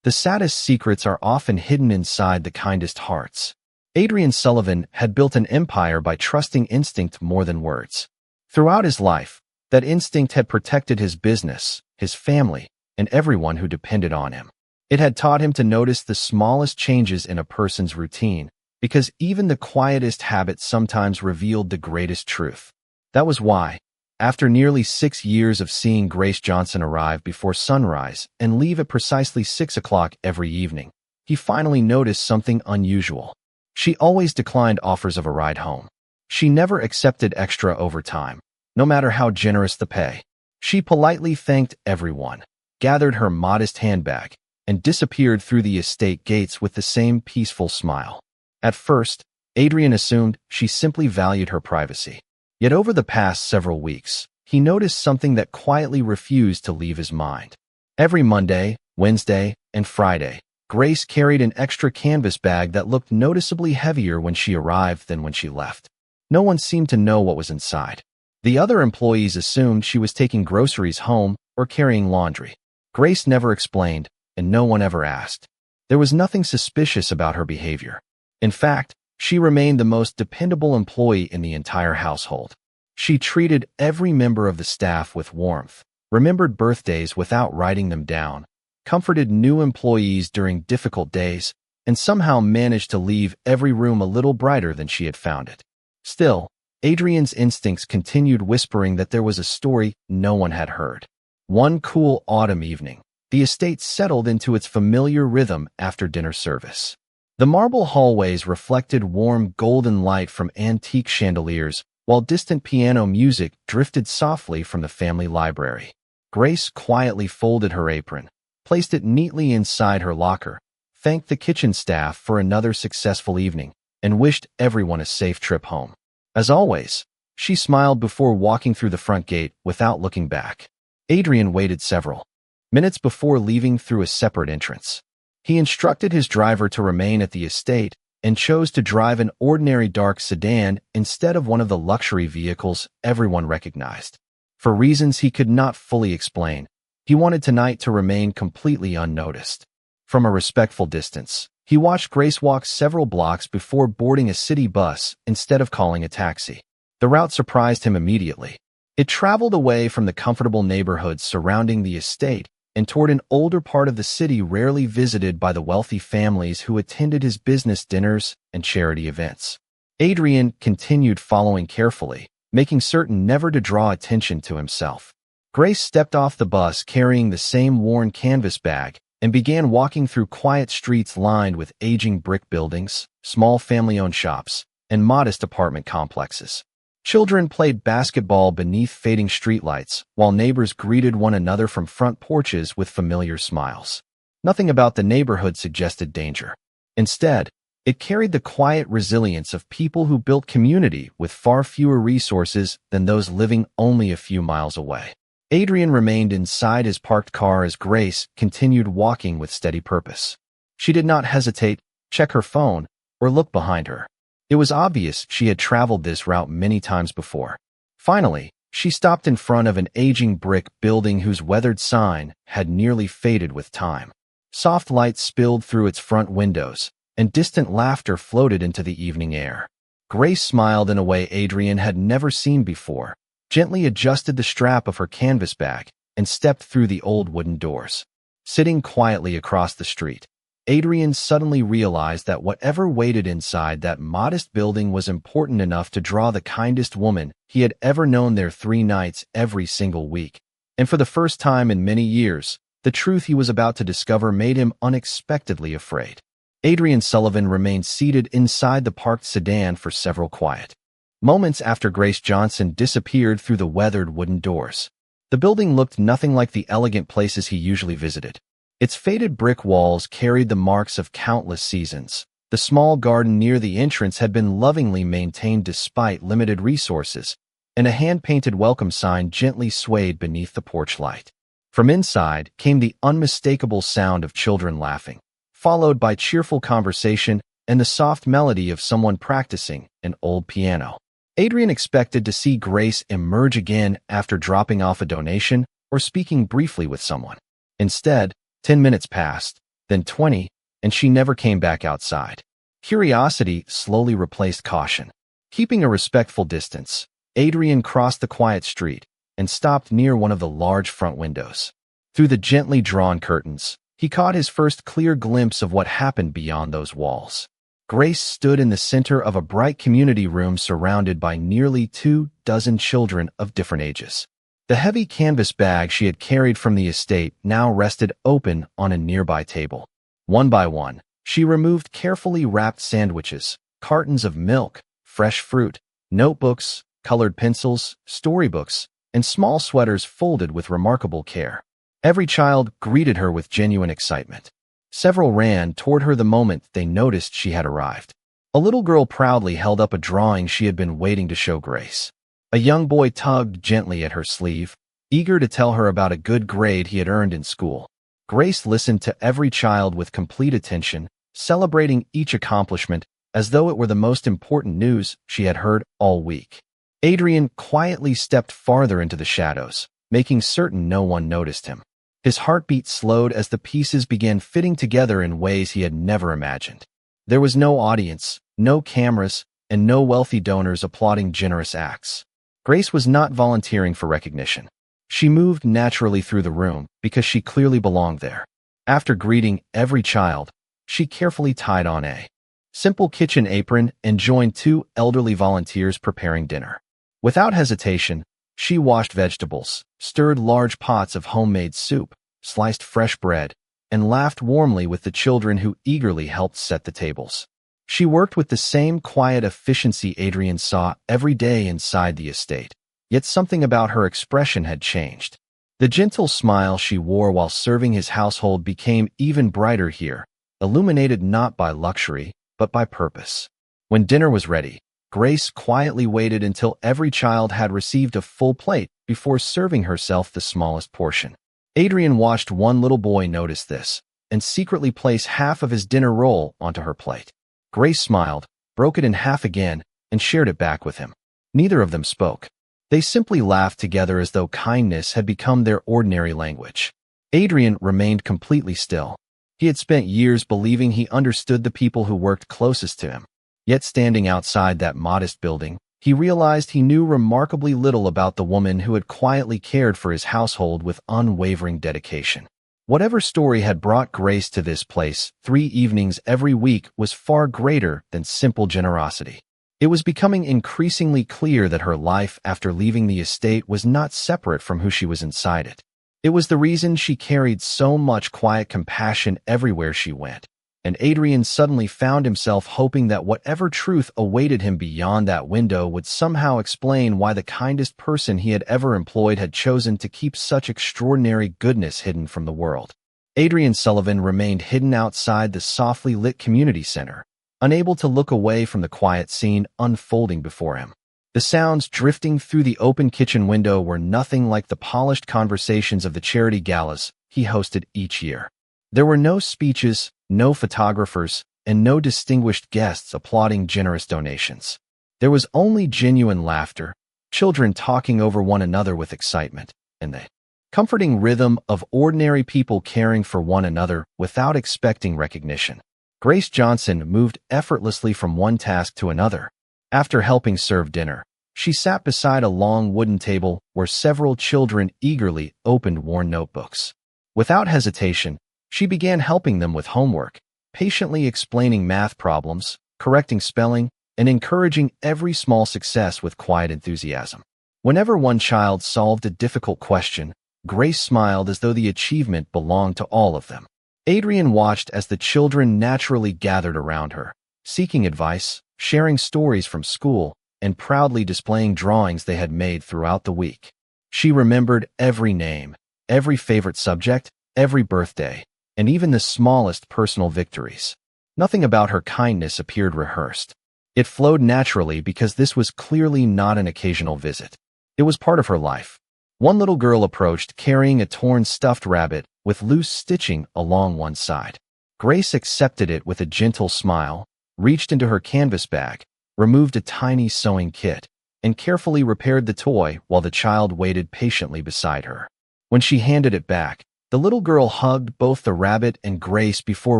The saddest secrets are often hidden inside the kindest hearts. Adrian Sullivan had built an empire by trusting instinct more than words. Throughout his life, that instinct had protected his business, his family, and everyone who depended on him. It had taught him to notice the smallest changes in a person's routine, because even the quietest habits sometimes revealed the greatest truth. That was why, after nearly 6 years of seeing Grace Johnson arrive before sunrise and leave at precisely 6 o'clock every evening, he finally noticed something unusual. She always declined offers of a ride home. She never accepted extra overtime, no matter how generous the pay. She politely thanked everyone, gathered her modest handbag, and disappeared through the estate gates with the same peaceful smile. At first, Adrian assumed she simply valued her privacy. Yet over the past several weeks, he noticed something that quietly refused to leave his mind. Every Monday, Wednesday, and Friday, Grace carried an extra canvas bag that looked noticeably heavier when she arrived than when she left. No one seemed to know what was inside. The other employees assumed she was taking groceries home or carrying laundry. Grace never explained, and no one ever asked. There was nothing suspicious about her behavior. In fact, she remained the most dependable employee in the entire household. She treated every member of the staff with warmth, remembered birthdays without writing them down, comforted new employees during difficult days, and somehow managed to leave every room a little brighter than she had found it. Still, Adrian's instincts continued whispering that there was a story no one had heard. One cool autumn evening, the estate settled into its familiar rhythm after dinner service. The marble hallways reflected warm golden light from antique chandeliers, while distant piano music drifted softly from the family library. Grace quietly folded her apron, placed it neatly inside her locker, thanked the kitchen staff for another successful evening, and wished everyone a safe trip home. As always, she smiled before walking through the front gate without looking back. Adrian waited several minutes before leaving through a separate entrance. He instructed his driver to remain at the estate and chose to drive an ordinary dark sedan instead of one of the luxury vehicles everyone recognized. For reasons he could not fully explain, he wanted tonight to remain completely unnoticed. From a respectful distance, he watched Grace walk several blocks before boarding a city bus instead of calling a taxi. The route surprised him immediately. It traveled away from the comfortable neighborhoods surrounding the estate and toward an older part of the city rarely visited by the wealthy families who attended his business dinners and charity events. Adrian continued following carefully, making certain never to draw attention to himself. Grace stepped off the bus carrying the same worn canvas bag and began walking through quiet streets lined with aging brick buildings, small family-owned shops, and modest apartment complexes. Children played basketball beneath fading streetlights, while neighbors greeted one another from front porches with familiar smiles. Nothing about the neighborhood suggested danger. Instead, it carried the quiet resilience of people who built community with far fewer resources than those living only a few miles away. Adrian remained inside his parked car as Grace continued walking with steady purpose. She did not hesitate, check her phone, or look behind her. It was obvious she had traveled this route many times before. Finally, she stopped in front of an aging brick building whose weathered sign had nearly faded with time. Soft light spilled through its front windows, and distant laughter floated into the evening air. Grace smiled in a way Adrian had never seen before, gently adjusted the strap of her canvas bag, and stepped through the old wooden doors. Sitting quietly across the street, Adrian suddenly realized that whatever waited inside that modest building was important enough to draw the kindest woman he had ever known there 3 nights every single week. And for the first time in many years, the truth he was about to discover made him unexpectedly afraid. Adrian Sullivan remained seated inside the parked sedan for several quiet moments after Grace Johnson disappeared through the weathered wooden doors. The building looked nothing like the elegant places he usually visited. Its faded brick walls carried the marks of countless seasons. The small garden near the entrance had been lovingly maintained despite limited resources, and a hand-painted welcome sign gently swayed beneath the porch light. From inside came the unmistakable sound of children laughing, followed by cheerful conversation and the soft melody of someone practicing an old piano. Adrian expected to see Grace emerge again after dropping off a donation or speaking briefly with someone. Instead, 10 minutes passed, then 20, and she never came back outside. Curiosity slowly replaced caution. Keeping a respectful distance, Adrian crossed the quiet street and stopped near one of the large front windows. Through the gently drawn curtains, he caught his first clear glimpse of what happened beyond those walls. Grace stood in the center of a bright community room surrounded by nearly 24 children of different ages. The heavy canvas bag she had carried from the estate now rested open on a nearby table. One by one, she removed carefully wrapped sandwiches, cartons of milk, fresh fruit, notebooks, colored pencils, storybooks, and small sweaters folded with remarkable care. Every child greeted her with genuine excitement. Several ran toward her the moment they noticed she had arrived. A little girl proudly held up a drawing she had been waiting to show Grace. A young boy tugged gently at her sleeve, eager to tell her about a good grade he had earned in school. Grace listened to every child with complete attention, celebrating each accomplishment as though it were the most important news she had heard all week. Adrian quietly stepped farther into the shadows, making certain no one noticed him. His heartbeat slowed as the pieces began fitting together in ways he had never imagined. There was no audience, no cameras, and no wealthy donors applauding generous acts. Grace was not volunteering for recognition. She moved naturally through the room because she clearly belonged there. After greeting every child, she carefully tied on a simple kitchen apron and joined two elderly volunteers preparing dinner. Without hesitation, she washed vegetables, stirred large pots of homemade soup, sliced fresh bread, and laughed warmly with the children who eagerly helped set the tables. She worked with the same quiet efficiency Adrian saw every day inside the estate, yet something about her expression had changed. The gentle smile she wore while serving his household became even brighter here, illuminated not by luxury, but by purpose. When dinner was ready, Grace quietly waited until every child had received a full plate before serving herself the smallest portion. Adrian watched one little boy notice this and secretly place half of his dinner roll onto her plate. Grace smiled, broke it in half again, and shared it back with him. Neither of them spoke. They simply laughed together as though kindness had become their ordinary language. Adrian remained completely still. He had spent years believing he understood the people who worked closest to him. Yet standing outside that modest building, he realized he knew remarkably little about the woman who had quietly cared for his household with unwavering dedication. Whatever story had brought Grace to this place 3 evenings every week was far greater than simple generosity. It was becoming increasingly clear that her life after leaving the estate was not separate from who she was inside it. It was the reason she carried so much quiet compassion everywhere she went. And Adrian suddenly found himself hoping that whatever truth awaited him beyond that window would somehow explain why the kindest person he had ever employed had chosen to keep such extraordinary goodness hidden from the world. Adrian Sullivan remained hidden outside the softly lit community center, unable to look away from the quiet scene unfolding before him. The sounds drifting through the open kitchen window were nothing like the polished conversations of the charity galas he hosted each year. There were no speeches, no photographers, and no distinguished guests applauding generous donations. There was only genuine laughter, children talking over one another with excitement, and the comforting rhythm of ordinary people caring for one another without expecting recognition. Grace Johnson moved effortlessly from one task to another. After helping serve dinner, she sat beside a long wooden table where several children eagerly opened worn notebooks. Without hesitation, she began helping them with homework, patiently explaining math problems, correcting spelling, and encouraging every small success with quiet enthusiasm. Whenever one child solved a difficult question, Grace smiled as though the achievement belonged to all of them. Adrian watched as the children naturally gathered around her, seeking advice, sharing stories from school, and proudly displaying drawings they had made throughout the week. She remembered every name, every favorite subject, every birthday, and even the smallest personal victories. Nothing about her kindness appeared rehearsed. It flowed naturally because this was clearly not an occasional visit. It was part of her life. One little girl approached carrying a torn stuffed rabbit with loose stitching along one side. Grace accepted it with a gentle smile, reached into her canvas bag, removed a tiny sewing kit, and carefully repaired the toy while the child waited patiently beside her. When she handed it back, The little girl hugged both the rabbit and Grace before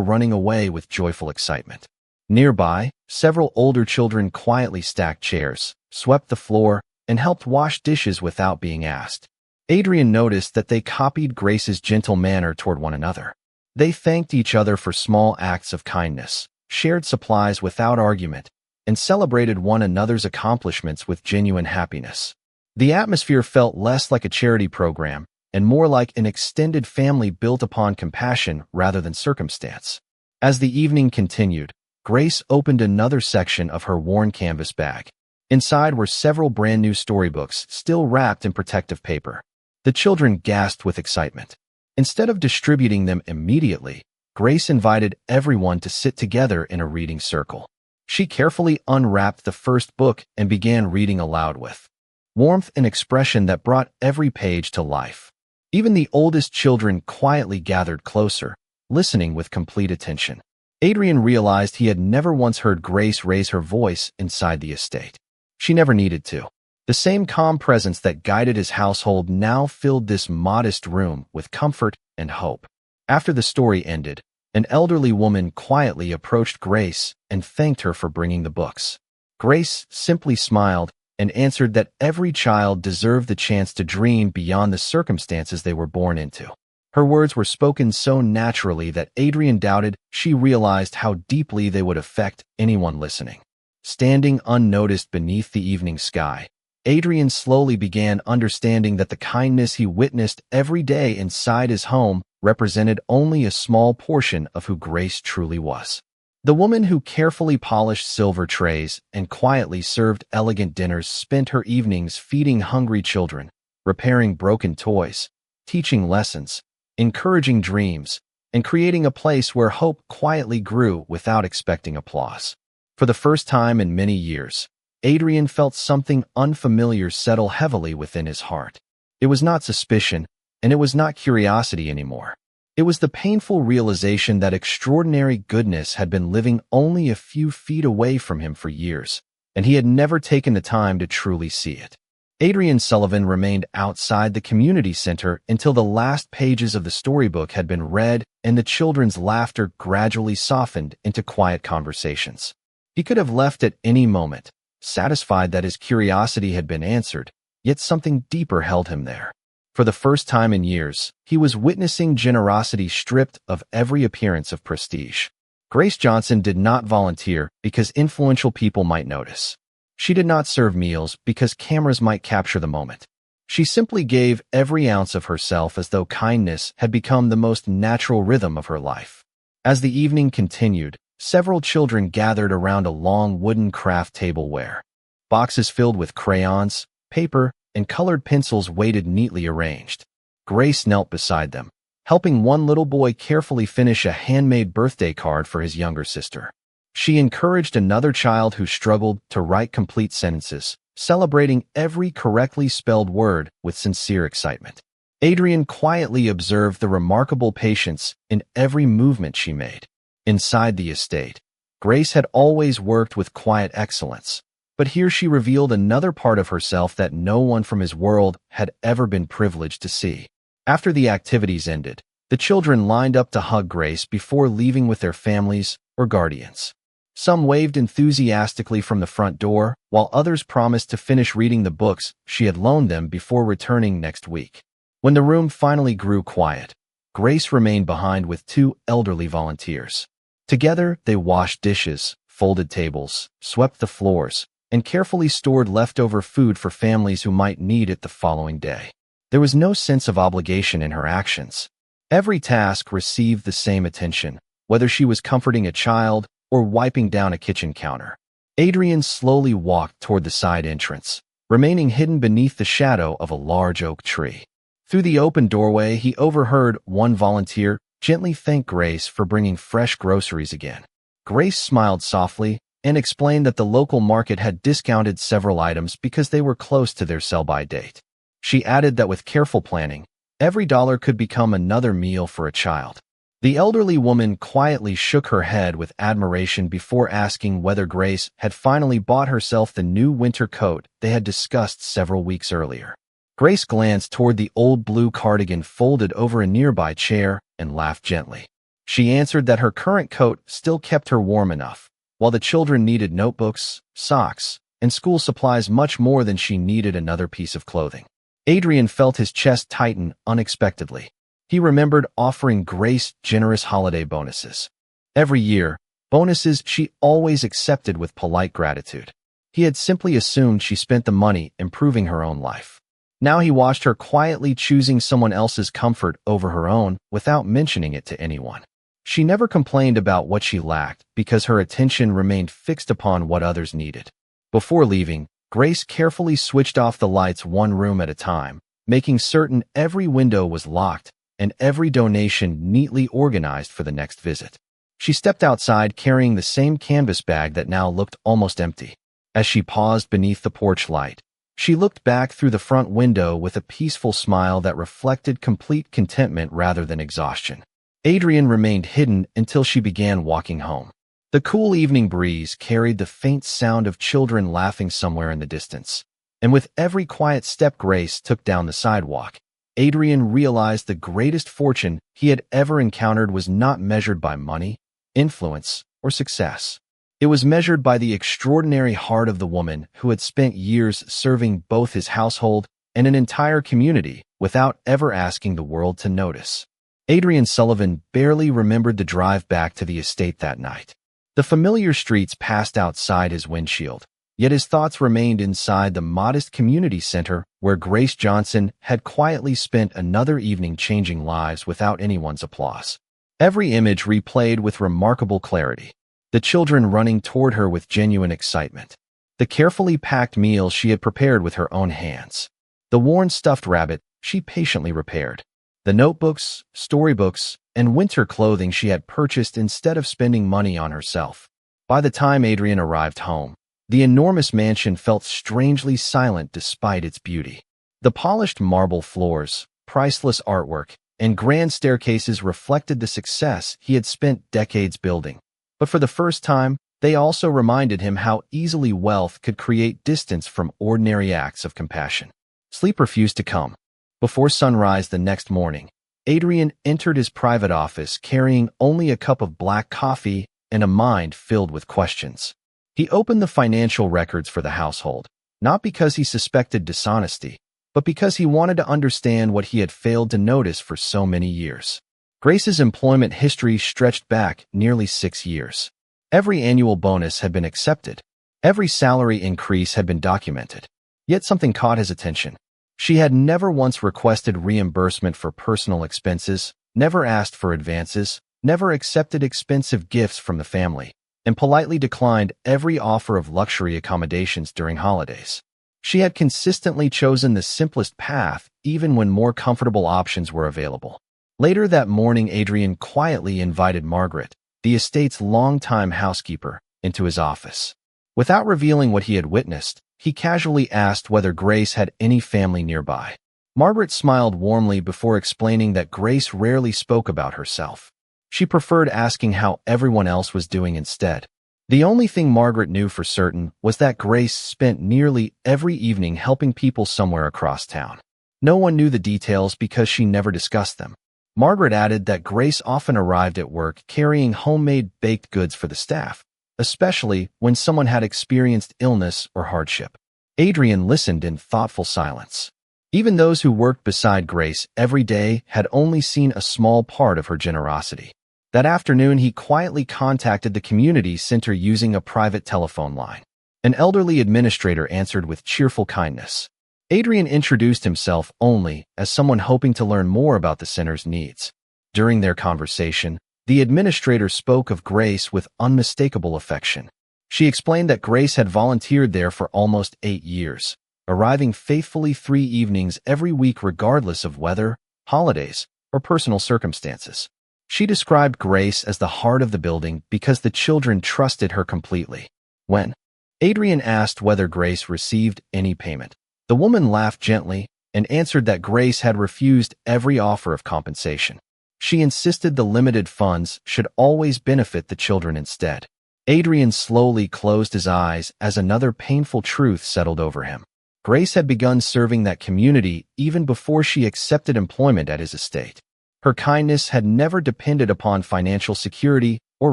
running away with joyful excitement. Nearby, several older children quietly stacked chairs, swept the floor, and helped wash dishes without being asked. Adrian noticed that they copied Grace's gentle manner toward one another. They thanked each other for small acts of kindness, shared supplies without argument, and celebrated one another's accomplishments with genuine happiness. The atmosphere felt less like a charity program and more like an extended family built upon compassion rather than circumstance. As the evening continued, Grace opened another section of her worn canvas bag. Inside were several brand new storybooks, still wrapped in protective paper. The children gasped with excitement. Instead of distributing them immediately, Grace invited everyone to sit together in a reading circle. She carefully unwrapped the first book and began reading aloud with warmth and expression that brought every page to life. Even the oldest children quietly gathered closer, listening with complete attention. Adrian realized he had never once heard Grace raise her voice inside the estate. She never needed to. The same calm presence that guided his household now filled this modest room with comfort and hope. After the story ended, an elderly woman quietly approached Grace and thanked her for bringing the books. Grace simply smiled and answered that every child deserved the chance to dream beyond the circumstances they were born into. Her words were spoken so naturally that Adrian doubted she realized how deeply they would affect anyone listening. Standing unnoticed beneath the evening sky, Adrian slowly began understanding that the kindness he witnessed every day inside his home represented only a small portion of who Grace truly was. The woman who carefully polished silver trays and quietly served elegant dinners spent her evenings feeding hungry children, repairing broken toys, teaching lessons, encouraging dreams, and creating a place where hope quietly grew without expecting applause. For the first time in many years, Adrian felt something unfamiliar settle heavily within his heart. It was not suspicion, and it was not curiosity anymore. It was the painful realization that extraordinary goodness had been living only a few feet away from him for years, and he had never taken the time to truly see it. Adrian Sullivan remained outside the community center until the last pages of the storybook had been read and the children's laughter gradually softened into quiet conversations. He could have left at any moment, satisfied that his curiosity had been answered, yet something deeper held him there. For the first time in years, he was witnessing generosity stripped of every appearance of prestige. Grace Johnson did not volunteer because influential people might notice. She did not serve meals because cameras might capture the moment. She simply gave every ounce of herself as though kindness had become the most natural rhythm of her life. As the evening continued, several children gathered around a long wooden craft tableware. Boxes filled with crayons, paper, and colored pencils waited neatly arranged. Grace knelt beside them, helping one little boy carefully finish a handmade birthday card for his younger sister. She encouraged another child who struggled to write complete sentences, celebrating every correctly spelled word with sincere excitement. Adrian quietly observed the remarkable patience in every movement she made. Inside the estate, Grace had always worked with quiet excellence, but here she revealed another part of herself that no one from his world had ever been privileged to see. After the activities ended, the children lined up to hug Grace before leaving with their families or guardians. Some waved enthusiastically from the front door, while others promised to finish reading the books she had loaned them before returning next week. When the room finally grew quiet, Grace remained behind with two elderly volunteers. Together, they washed dishes, folded tables, swept the floors, and carefully stored leftover food for families who might need it the following day. There was no sense of obligation in her actions. Every task received the same attention, whether she was comforting a child or wiping down a kitchen counter. Adrian slowly walked toward the side entrance, remaining hidden beneath the shadow of a large oak tree. Through the open doorway, he overheard one volunteer gently thank Grace for bringing fresh groceries again. Grace smiled softly and explained that the local market had discounted several items because they were close to their sell-by date. She added that with careful planning, every dollar could become another meal for a child. The elderly woman quietly shook her head with admiration before asking whether Grace had finally bought herself the new winter coat they had discussed several weeks earlier. Grace glanced toward the old blue cardigan folded over a nearby chair and laughed gently. She answered that her current coat still kept her warm enough, while the children needed notebooks, socks, and school supplies much more than she needed another piece of clothing. Adrian felt his chest tighten unexpectedly. He remembered offering Grace generous holiday bonuses. Every year, bonuses she always accepted with polite gratitude. He had simply assumed she spent the money improving her own life. Now he watched her quietly choosing someone else's comfort over her own without mentioning it to anyone. She never complained about what she lacked because her attention remained fixed upon what others needed. Before leaving, Grace carefully switched off the lights one room at a time, making certain every window was locked and every donation neatly organized for the next visit. She stepped outside carrying the same canvas bag that now looked almost empty. As she paused beneath the porch light, she looked back through the front window with a peaceful smile that reflected complete contentment rather than exhaustion. Adrian remained hidden until she began walking home. The cool evening breeze carried the faint sound of children laughing somewhere in the distance, and with every quiet step Grace took down the sidewalk, Adrian realized the greatest fortune he had ever encountered was not measured by money, influence, or success. It was measured by the extraordinary heart of the woman who had spent years serving both his household and an entire community without ever asking the world to notice. Adrian Sullivan barely remembered the drive back to the estate that night. The familiar streets passed outside his windshield, yet his thoughts remained inside the modest community center where Grace Johnson had quietly spent another evening changing lives without anyone's applause. Every image replayed with remarkable clarity. The children running toward her with genuine excitement. The carefully packed meal she had prepared with her own hands. The worn stuffed rabbit she patiently repaired. The notebooks, storybooks, and winter clothing she had purchased instead of spending money on herself. By the time Adrian arrived home, the enormous mansion felt strangely silent despite its beauty. The polished marble floors, priceless artwork, and grand staircases reflected the success he had spent decades building. But for the first time, they also reminded him how easily wealth could create distance from ordinary acts of compassion. Sleep refused to come. Before sunrise the next morning, Adrian entered his private office carrying only a cup of black coffee and a mind filled with questions. He opened the financial records for the household, not because he suspected dishonesty, but because he wanted to understand what he had failed to notice for so many years. Grace's employment history stretched back nearly 6 years. Every annual bonus had been accepted. Every salary increase had been documented. Yet something caught his attention. She had never once requested reimbursement for personal expenses, never asked for advances, never accepted expensive gifts from the family, and politely declined every offer of luxury accommodations during holidays. She had consistently chosen the simplest path, even when more comfortable options were available. Later that morning, Adrian quietly invited Margaret, the estate's longtime housekeeper, into his office. Without revealing what he had witnessed, he casually asked whether Grace had any family nearby. Margaret smiled warmly before explaining that Grace rarely spoke about herself. She preferred asking how everyone else was doing instead. The only thing Margaret knew for certain was that Grace spent nearly every evening helping people somewhere across town. No one knew the details because she never discussed them. Margaret added that Grace often arrived at work carrying homemade baked goods for the staff, especially when someone had experienced illness or hardship. Adrian listened in thoughtful silence. Even those who worked beside Grace every day had only seen a small part of her generosity. That afternoon, he quietly contacted the community center using a private telephone line. An elderly administrator answered with cheerful kindness. Adrian introduced himself only as someone hoping to learn more about the center's needs. During their conversation, the administrator spoke of Grace with unmistakable affection. She explained that Grace had volunteered there for almost 8 years, arriving faithfully 3 evenings every week regardless of weather, holidays, or personal circumstances. She described Grace as the heart of the building because the children trusted her completely. When Adrian asked whether Grace received any payment, the woman laughed gently and answered that Grace had refused every offer of compensation. She insisted the limited funds should always benefit the children instead. Adrian slowly closed his eyes as another painful truth settled over him. Grace had begun serving that community even before she accepted employment at his estate. Her kindness had never depended upon financial security or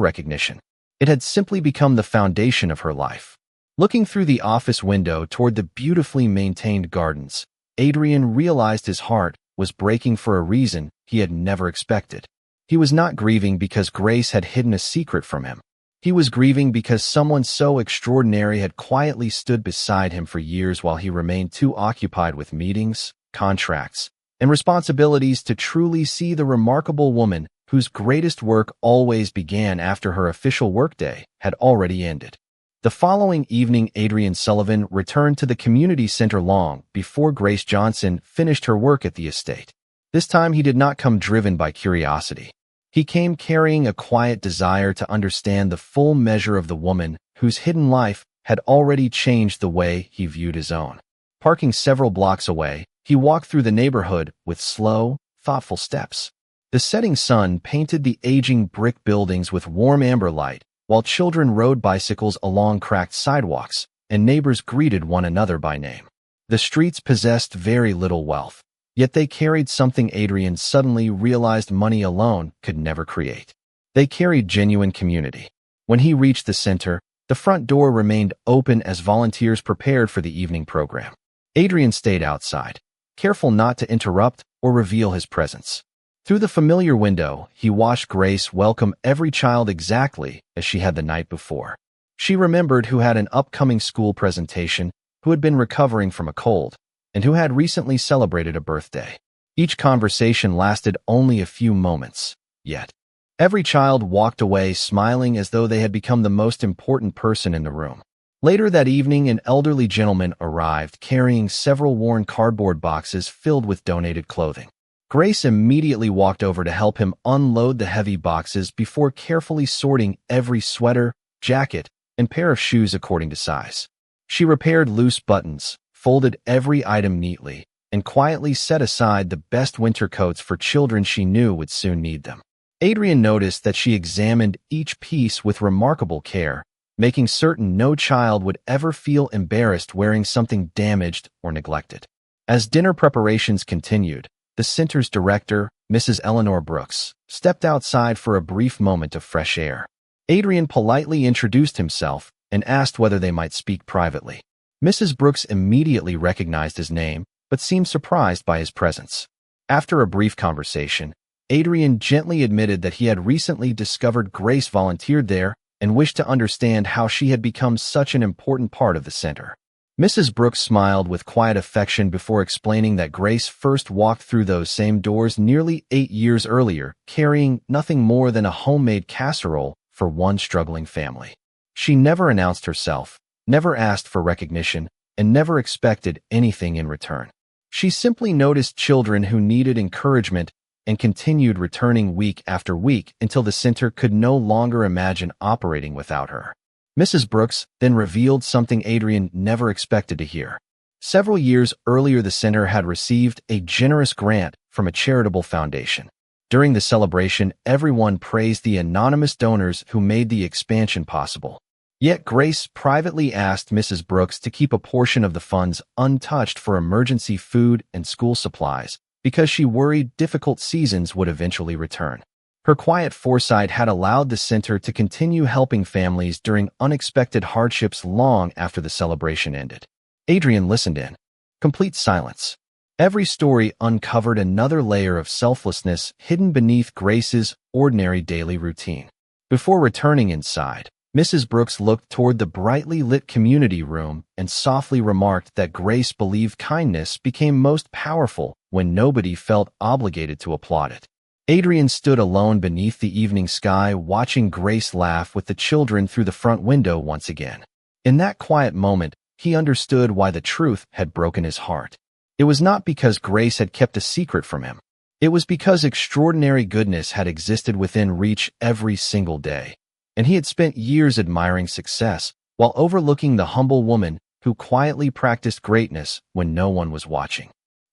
recognition. It had simply become the foundation of her life. Looking through the office window toward the beautifully maintained gardens, Adrian realized his heart was breaking for a reason he had never expected. He was not grieving because Grace had hidden a secret from him. He was grieving because someone so extraordinary had quietly stood beside him for years while he remained too occupied with meetings, contracts, and responsibilities to truly see the remarkable woman whose greatest work always began after her official workday had already ended. The following evening, Adrian Sullivan returned to the community center long before Grace Johnson finished her work at the estate. This time he did not come driven by curiosity. He came carrying a quiet desire to understand the full measure of the woman whose hidden life had already changed the way he viewed his own. Parking several blocks away, he walked through the neighborhood with slow, thoughtful steps. The setting sun painted the aging brick buildings with warm amber light, while children rode bicycles along cracked sidewalks, and neighbors greeted one another by name. The streets possessed very little wealth, yet they carried something Adrian suddenly realized money alone could never create. They carried genuine community. When he reached the center, the front door remained open as volunteers prepared for the evening program. Adrian stayed outside, careful not to interrupt or reveal his presence. Through the familiar window, he watched Grace welcome every child exactly as she had the night before. She remembered who had an upcoming school presentation, who had been recovering from a cold, and who had recently celebrated a birthday. Each conversation lasted only a few moments, yet every child walked away smiling as though they had become the most important person in the room. Later that evening, an elderly gentleman arrived carrying several worn cardboard boxes filled with donated clothing. Grace immediately walked over to help him unload the heavy boxes before carefully sorting every sweater, jacket, and pair of shoes according to size. She repaired loose buttons, folded every item neatly, and quietly set aside the best winter coats for children she knew would soon need them. Adrian noticed that she examined each piece with remarkable care, making certain no child would ever feel embarrassed wearing something damaged or neglected. As dinner preparations continued, the center's director, Mrs. Eleanor Brooks, stepped outside for a brief moment of fresh air. Adrian politely introduced himself and asked whether they might speak privately. Mrs. Brooks immediately recognized his name, but seemed surprised by his presence. After a brief conversation, Adrian gently admitted that he had recently discovered Grace volunteered there and wished to understand how she had become such an important part of the center. Mrs. Brooks smiled with quiet affection before explaining that Grace first walked through those same doors nearly 8 years earlier, carrying nothing more than a homemade casserole for one struggling family. She never announced herself, never asked for recognition, and never expected anything in return. She simply noticed children who needed encouragement and continued returning week after week until the center could no longer imagine operating without her. Mrs. Brooks then revealed something Adrian never expected to hear. Several years earlier, the center had received a generous grant from a charitable foundation. During the celebration, everyone praised the anonymous donors who made the expansion possible. Yet Grace privately asked Mrs. Brooks to keep a portion of the funds untouched for emergency food and school supplies because she worried difficult seasons would eventually return. Her quiet foresight had allowed the center to continue helping families during unexpected hardships long after the celebration ended. Adrian listened in complete silence. Every story uncovered another layer of selflessness hidden beneath Grace's ordinary daily routine. Before returning inside, Mrs. Brooks looked toward the brightly lit community room and softly remarked that Grace believed kindness became most powerful when nobody felt obligated to applaud it. Adrian stood alone beneath the evening sky, watching Grace laugh with the children through the front window once again. In that quiet moment, he understood why the truth had broken his heart. It was not because Grace had kept a secret from him. It was because extraordinary goodness had existed within reach every single day, and he had spent years admiring success while overlooking the humble woman who quietly practiced greatness when no one was watching.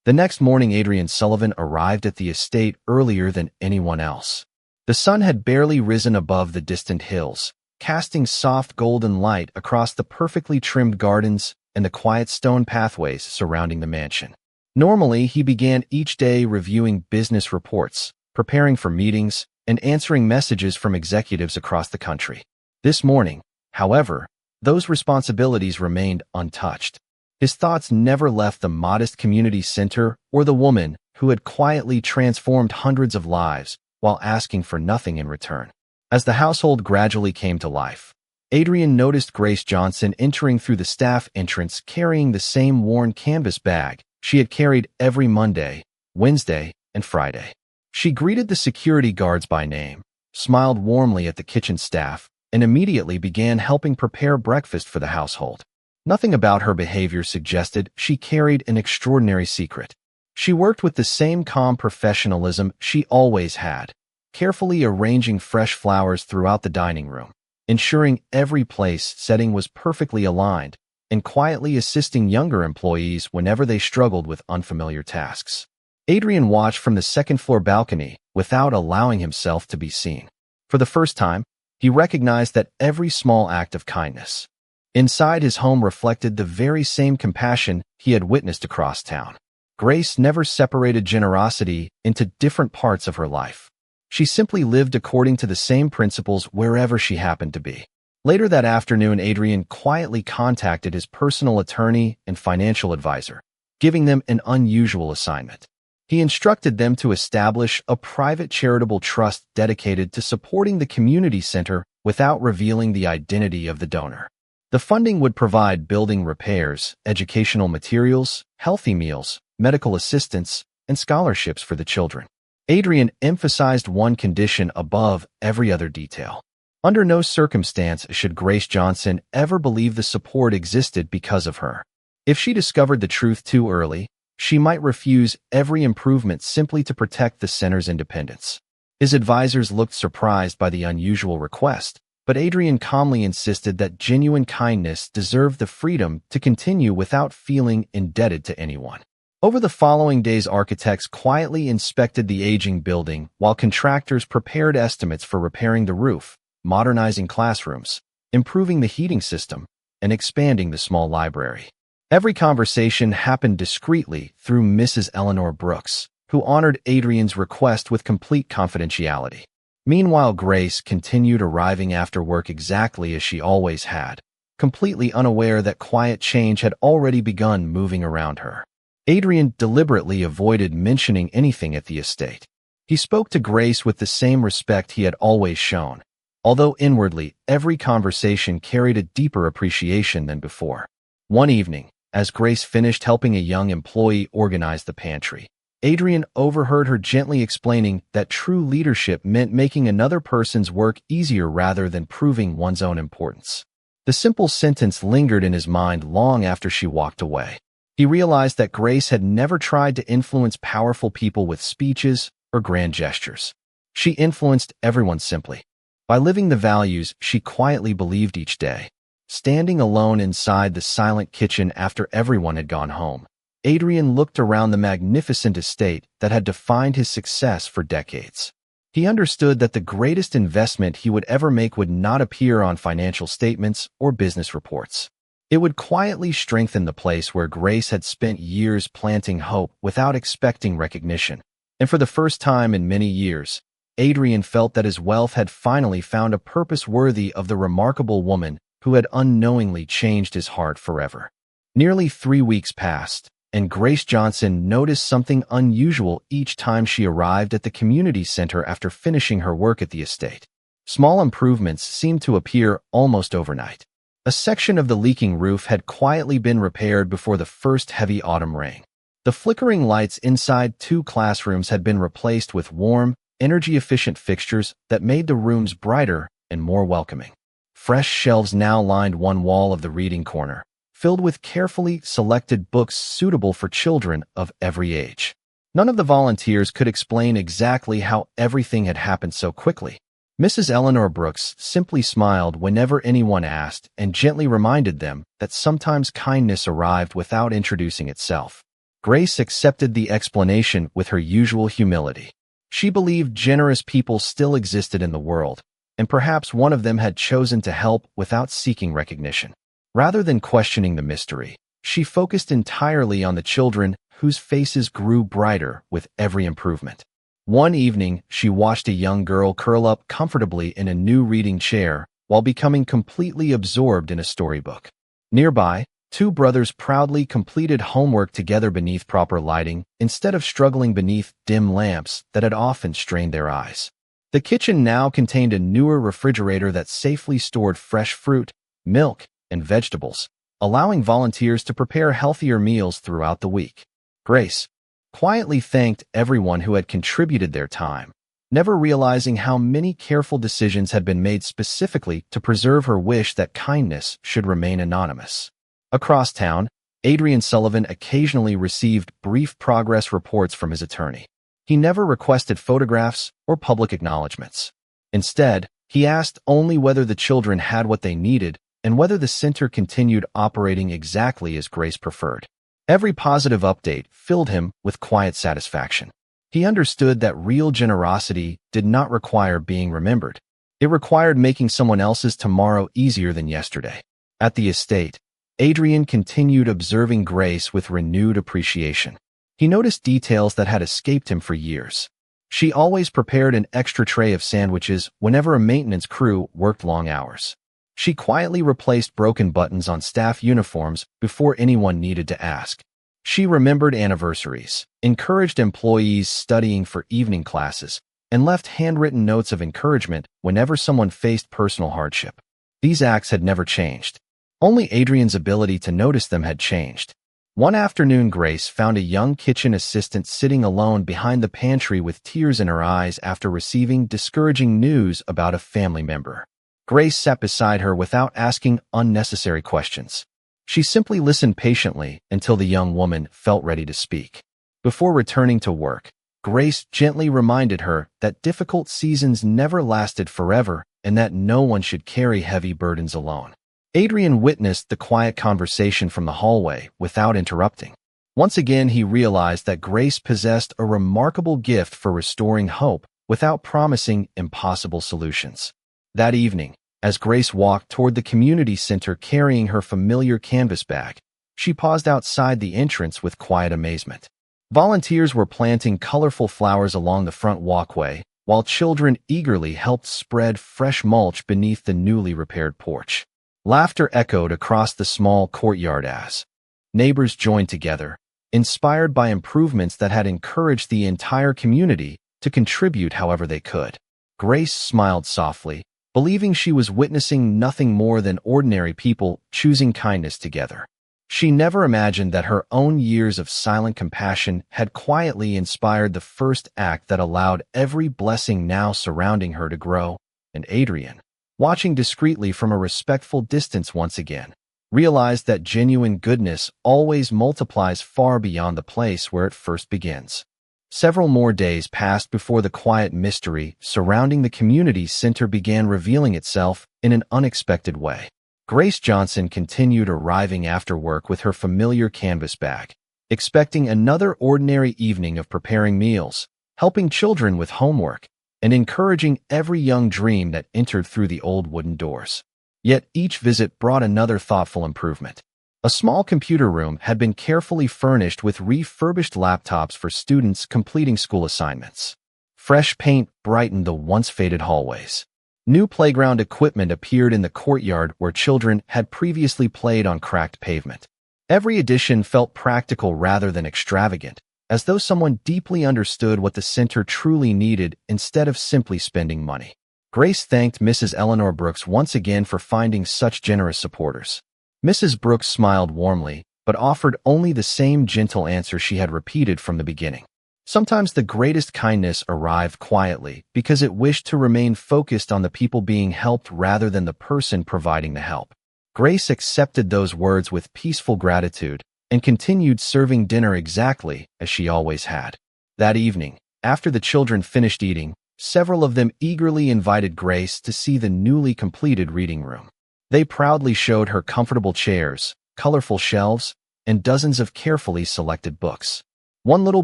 The next morning, Adrian Sullivan arrived at the estate earlier than anyone else. The sun had barely risen above the distant hills, casting soft golden light across the perfectly trimmed gardens and the quiet stone pathways surrounding the mansion. Normally, he began each day reviewing business reports, preparing for meetings, and answering messages from executives across the country. This morning, however, those responsibilities remained untouched. His thoughts never left the modest community center or the woman who had quietly transformed hundreds of lives while asking for nothing in return. As the household gradually came to life, Adrian noticed Grace Johnson entering through the staff entrance carrying the same worn canvas bag she had carried every Monday, Wednesday, and Friday. She greeted the security guards by name, smiled warmly at the kitchen staff, and immediately began helping prepare breakfast for the household. Nothing about her behavior suggested she carried an extraordinary secret. She worked with the same calm professionalism she always had, carefully arranging fresh flowers throughout the dining room, ensuring every place setting was perfectly aligned, and quietly assisting younger employees whenever they struggled with unfamiliar tasks. Adrian watched from the second-floor balcony without allowing himself to be seen. For the first time, he recognized that every small act of kindness inside his home reflected the very same compassion he had witnessed across town. Grace never separated generosity into different parts of her life. She simply lived according to the same principles wherever she happened to be. Later that afternoon, Adrian quietly contacted his personal attorney and financial advisor, giving them an unusual assignment. He instructed them to establish a private charitable trust dedicated to supporting the community center without revealing the identity of the donor. The funding would provide building repairs, educational materials, healthy meals, medical assistance, and scholarships for the children. Adrian emphasized one condition above every other detail. Under no circumstance should Grace Johnson ever believe the support existed because of her. If she discovered the truth too early, she might refuse every improvement simply to protect the center's independence. His advisors looked surprised by the unusual request, but Adrian calmly insisted that genuine kindness deserved the freedom to continue without feeling indebted to anyone. Over the following days, architects quietly inspected the aging building while contractors prepared estimates for repairing the roof, modernizing classrooms, improving the heating system, and expanding the small library. Every conversation happened discreetly through Mrs. Eleanor Brooks, who honored Adrian's request with complete confidentiality. Meanwhile, Grace continued arriving after work exactly as she always had, completely unaware that quiet change had already begun moving around her. Adrian deliberately avoided mentioning anything at the estate. He spoke to Grace with the same respect he had always shown, although inwardly every conversation carried a deeper appreciation than before. One evening, as Grace finished helping a young employee organize the pantry, Adrian overheard her gently explaining that true leadership meant making another person's work easier rather than proving one's own importance. The simple sentence lingered in his mind long after she walked away. He realized that Grace had never tried to influence powerful people with speeches or grand gestures. She influenced everyone simply by living the values she quietly believed each day. Standing alone inside the silent kitchen after everyone had gone home, Adrian looked around the magnificent estate that had defined his success for decades. He understood that the greatest investment he would ever make would not appear on financial statements or business reports. It would quietly strengthen the place where Grace had spent years planting hope without expecting recognition. And for the first time in many years, Adrian felt that his wealth had finally found a purpose worthy of the remarkable woman who had unknowingly changed his heart forever. Nearly 3 weeks passed, and Grace Johnson noticed something unusual each time she arrived at the community center after finishing her work at the estate. Small improvements seemed to appear almost overnight. A section of the leaking roof had quietly been repaired before the first heavy autumn rain. The flickering lights inside 2 classrooms had been replaced with warm, energy-efficient fixtures that made the rooms brighter and more welcoming. Fresh shelves now lined one wall of the reading corner, filled with carefully selected books suitable for children of every age. None of the volunteers could explain exactly how everything had happened so quickly. Mrs. Eleanor Brooks simply smiled whenever anyone asked and gently reminded them that sometimes kindness arrived without introducing itself. Grace accepted the explanation with her usual humility. She believed generous people still existed in the world, and perhaps one of them had chosen to help without seeking recognition. Rather than questioning the mystery, she focused entirely on the children whose faces grew brighter with every improvement. One evening, she watched a young girl curl up comfortably in a new reading chair while becoming completely absorbed in a storybook. Nearby, two brothers proudly completed homework together beneath proper lighting instead of struggling beneath dim lamps that had often strained their eyes. The kitchen now contained a newer refrigerator that safely stored fresh fruit, milk, and vegetables, allowing volunteers to prepare healthier meals throughout the week. Grace quietly thanked everyone who had contributed their time, never realizing how many careful decisions had been made specifically to preserve her wish that kindness should remain anonymous. Across town, Adrian Sullivan occasionally received brief progress reports from his attorney. He never requested photographs or public acknowledgments. Instead, he asked only whether the children had what they needed and whether the center continued operating exactly as Grace preferred. Every positive update filled him with quiet satisfaction. He understood that real generosity did not require being remembered. It required making someone else's tomorrow easier than yesterday. At the estate, Adrian continued observing Grace with renewed appreciation. He noticed details that had escaped him for years. She always prepared an extra tray of sandwiches whenever a maintenance crew worked long hours. She quietly replaced broken buttons on staff uniforms before anyone needed to ask. She remembered anniversaries, encouraged employees studying for evening classes, and left handwritten notes of encouragement whenever someone faced personal hardship. These acts had never changed. Only Adrian's ability to notice them had changed. One afternoon, Grace found a young kitchen assistant sitting alone behind the pantry with tears in her eyes after receiving discouraging news about a family member. Grace sat beside her without asking unnecessary questions. She simply listened patiently until the young woman felt ready to speak. Before returning to work, Grace gently reminded her that difficult seasons never lasted forever and that no one should carry heavy burdens alone. Adrian witnessed the quiet conversation from the hallway without interrupting. Once again, he realized that Grace possessed a remarkable gift for restoring hope without promising impossible solutions. That evening, as Grace walked toward the community center carrying her familiar canvas bag, she paused outside the entrance with quiet amazement. Volunteers were planting colorful flowers along the front walkway, while children eagerly helped spread fresh mulch beneath the newly repaired porch. Laughter echoed across the small courtyard as neighbors joined together, inspired by improvements that had encouraged the entire community to contribute however they could. Grace smiled softly, believing she was witnessing nothing more than ordinary people choosing kindness together. She never imagined that her own years of silent compassion had quietly inspired the first act that allowed every blessing now surrounding her to grow, and Adrian, watching discreetly from a respectful distance once again, realized that genuine goodness always multiplies far beyond the place where it first begins. Several more days passed before the quiet mystery surrounding the community center began revealing itself in an unexpected way. Grace Johnson continued arriving after work with her familiar canvas bag, expecting another ordinary evening of preparing meals, helping children with homework, and encouraging every young dream that entered through the old wooden doors. Yet each visit brought another thoughtful improvement. A small computer room had been carefully furnished with refurbished laptops for students completing school assignments. Fresh paint brightened the once faded hallways. New playground equipment appeared in the courtyard where children had previously played on cracked pavement. Every addition felt practical rather than extravagant, as though someone deeply understood what the center truly needed instead of simply spending money. Grace thanked Mrs. Eleanor Brooks once again for finding such generous supporters. Mrs. Brooks smiled warmly, but offered only the same gentle answer she had repeated from the beginning. Sometimes the greatest kindness arrived quietly because it wished to remain focused on the people being helped rather than the person providing the help. Grace accepted those words with peaceful gratitude and continued serving dinner exactly as she always had. That evening, after the children finished eating, several of them eagerly invited Grace to see the newly completed reading room. They proudly showed her comfortable chairs, colorful shelves, and dozens of carefully selected books. One little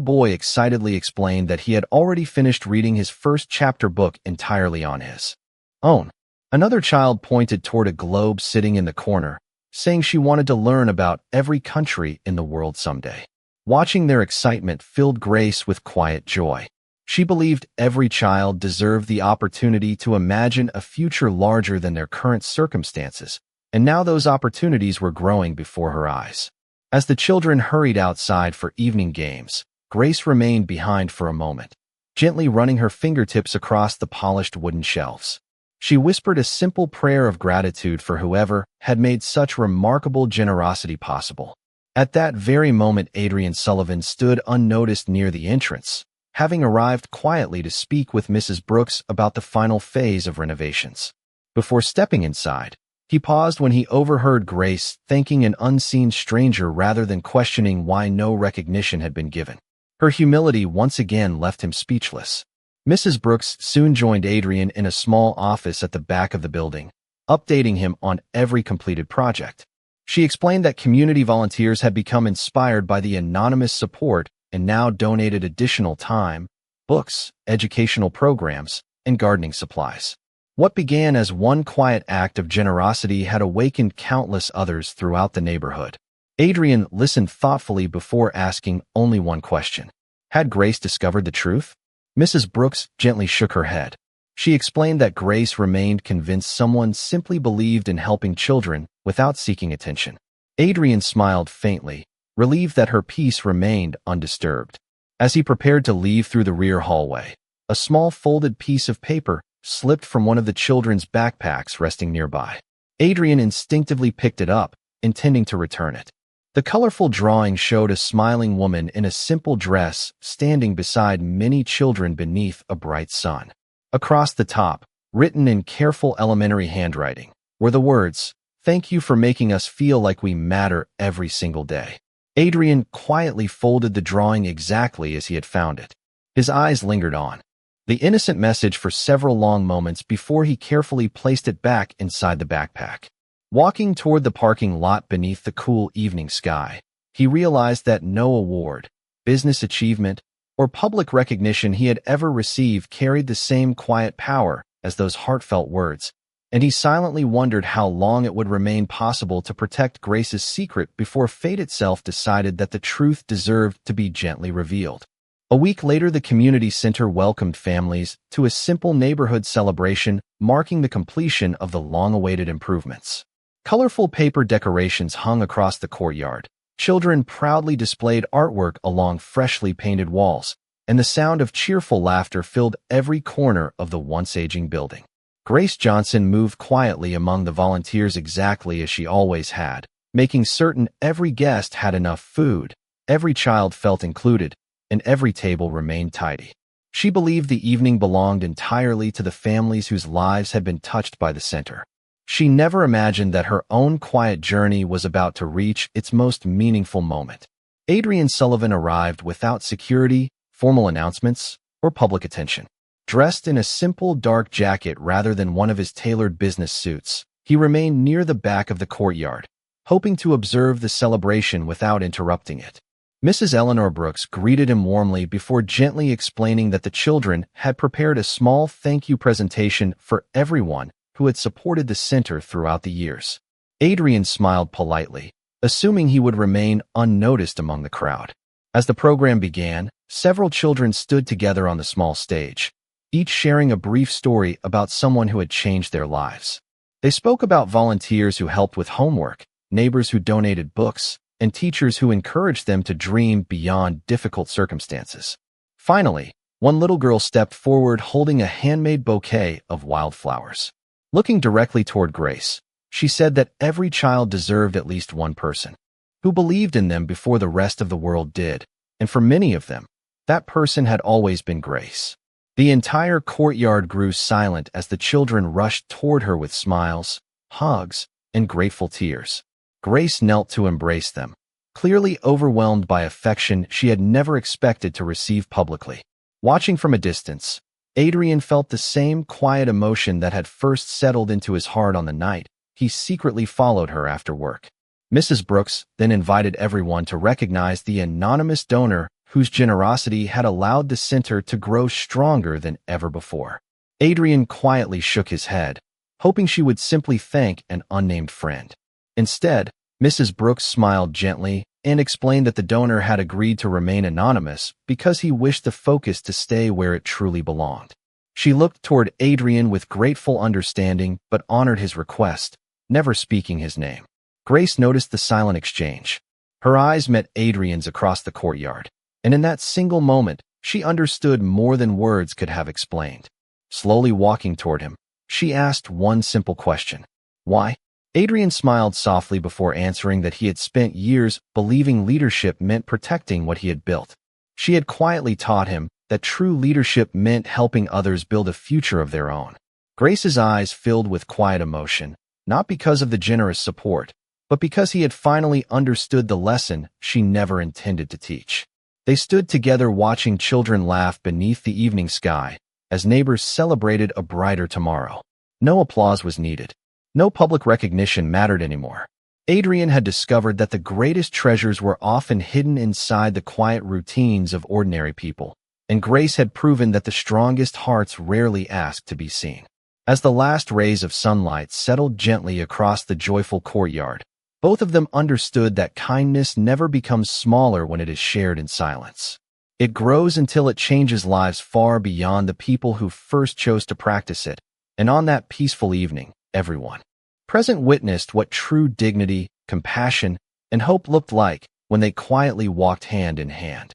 boy excitedly explained that he had already finished reading his first chapter book entirely on his own. Another child pointed toward a globe sitting in the corner, saying she wanted to learn about every country in the world someday. Watching their excitement filled Grace with quiet joy. She believed every child deserved the opportunity to imagine a future larger than their current circumstances, and now those opportunities were growing before her eyes. As the children hurried outside for evening games, Grace remained behind for a moment, gently running her fingertips across the polished wooden shelves. She whispered a simple prayer of gratitude for whoever had made such remarkable generosity possible. At that very moment, Adrian Sullivan stood unnoticed near the entrance, having arrived quietly to speak with Mrs. Brooks about the final phase of renovations. Before stepping inside, he paused when he overheard Grace thanking an unseen stranger rather than questioning why no recognition had been given. Her humility once again left him speechless. Mrs. Brooks soon joined Adrian in a small office at the back of the building, updating him on every completed project. She explained that community volunteers had become inspired by the anonymous support and now donated additional time, books, educational programs, and gardening supplies. What began as one quiet act of generosity had awakened countless others throughout the neighborhood. Adrian listened thoughtfully before asking only one question. Had Grace discovered the truth? Mrs. Brooks gently shook her head. She explained that Grace remained convinced someone simply believed in helping children without seeking attention. Adrian smiled faintly, relieved that her peace remained undisturbed. As he prepared to leave through the rear hallway, a small folded piece of paper slipped from one of the children's backpacks resting nearby. Adrian instinctively picked it up, intending to return it. The colorful drawing showed a smiling woman in a simple dress standing beside many children beneath a bright sun. Across the top, written in careful elementary handwriting, were the words, "Thank you for making us feel like we matter every single day." Adrian quietly folded the drawing exactly as he had found it. His eyes lingered on the innocent message for several long moments before he carefully placed it back inside the backpack. Walking toward the parking lot beneath the cool evening sky, he realized that no award, business achievement, or public recognition he had ever received carried the same quiet power as those heartfelt words, and he silently wondered how long it would remain possible to protect Grace's secret before fate itself decided that the truth deserved to be gently revealed. A week later, the community center welcomed families to a simple neighborhood celebration marking the completion of the long-awaited improvements. Colorful paper decorations hung across the courtyard. Children proudly displayed artwork along freshly painted walls, and the sound of cheerful laughter filled every corner of the once-aging building. Grace Johnson moved quietly among the volunteers exactly as she always had, making certain every guest had enough food, every child felt included, and every table remained tidy. She believed the evening belonged entirely to the families whose lives had been touched by the center. She never imagined that her own quiet journey was about to reach its most meaningful moment. Adrian Sullivan arrived without security, formal announcements, or public attention. Dressed in a simple dark jacket rather than one of his tailored business suits, he remained near the back of the courtyard, hoping to observe the celebration without interrupting it. Mrs. Eleanor Brooks greeted him warmly before gently explaining that the children had prepared a small thank you presentation for everyone who had supported the center throughout the years. Adrian smiled politely, assuming he would remain unnoticed among the crowd. As the program began, several children stood together on the small stage, each sharing a brief story about someone who had changed their lives. They spoke about volunteers who helped with homework, neighbors who donated books, and teachers who encouraged them to dream beyond difficult circumstances. Finally, one little girl stepped forward holding a handmade bouquet of wildflowers. Looking directly toward Grace, she said that every child deserved at least one person who believed in them before the rest of the world did, and for many of them, that person had always been Grace. The entire courtyard grew silent as the children rushed toward her with smiles, hugs, and grateful tears. Grace knelt to embrace them, clearly overwhelmed by affection she had never expected to receive publicly. Watching from a distance, Adrian felt the same quiet emotion that had first settled into his heart on the night he secretly followed her after work. Mrs. Brooks then invited everyone to recognize the anonymous donor whose generosity had allowed the center to grow stronger than ever before. Adrian quietly shook his head, hoping she would simply thank an unnamed friend. Instead, Mrs. Brooks smiled gently and explained that the donor had agreed to remain anonymous because he wished the focus to stay where it truly belonged. She looked toward Adrian with grateful understanding but honored his request, never speaking his name. Grace noticed the silent exchange. Her eyes met Adrian's across the courtyard, and in that single moment, she understood more than words could have explained. Slowly walking toward him, she asked one simple question. Why? Adrian smiled softly before answering that he had spent years believing leadership meant protecting what he had built. She had quietly taught him that true leadership meant helping others build a future of their own. Grace's eyes filled with quiet emotion, not because of the generous support, but because he had finally understood the lesson she never intended to teach. They stood together watching children laugh beneath the evening sky as neighbors celebrated a brighter tomorrow. No applause was needed. No public recognition mattered anymore. Adrian had discovered that the greatest treasures were often hidden inside the quiet routines of ordinary people, and Grace had proven that the strongest hearts rarely ask to be seen. As the last rays of sunlight settled gently across the joyful courtyard, both of them understood that kindness never becomes smaller when it is shared in silence. It grows until it changes lives far beyond the people who first chose to practice it, and on that peaceful evening, everyone present witnessed what true dignity, compassion, and hope looked like when they quietly walked hand in hand.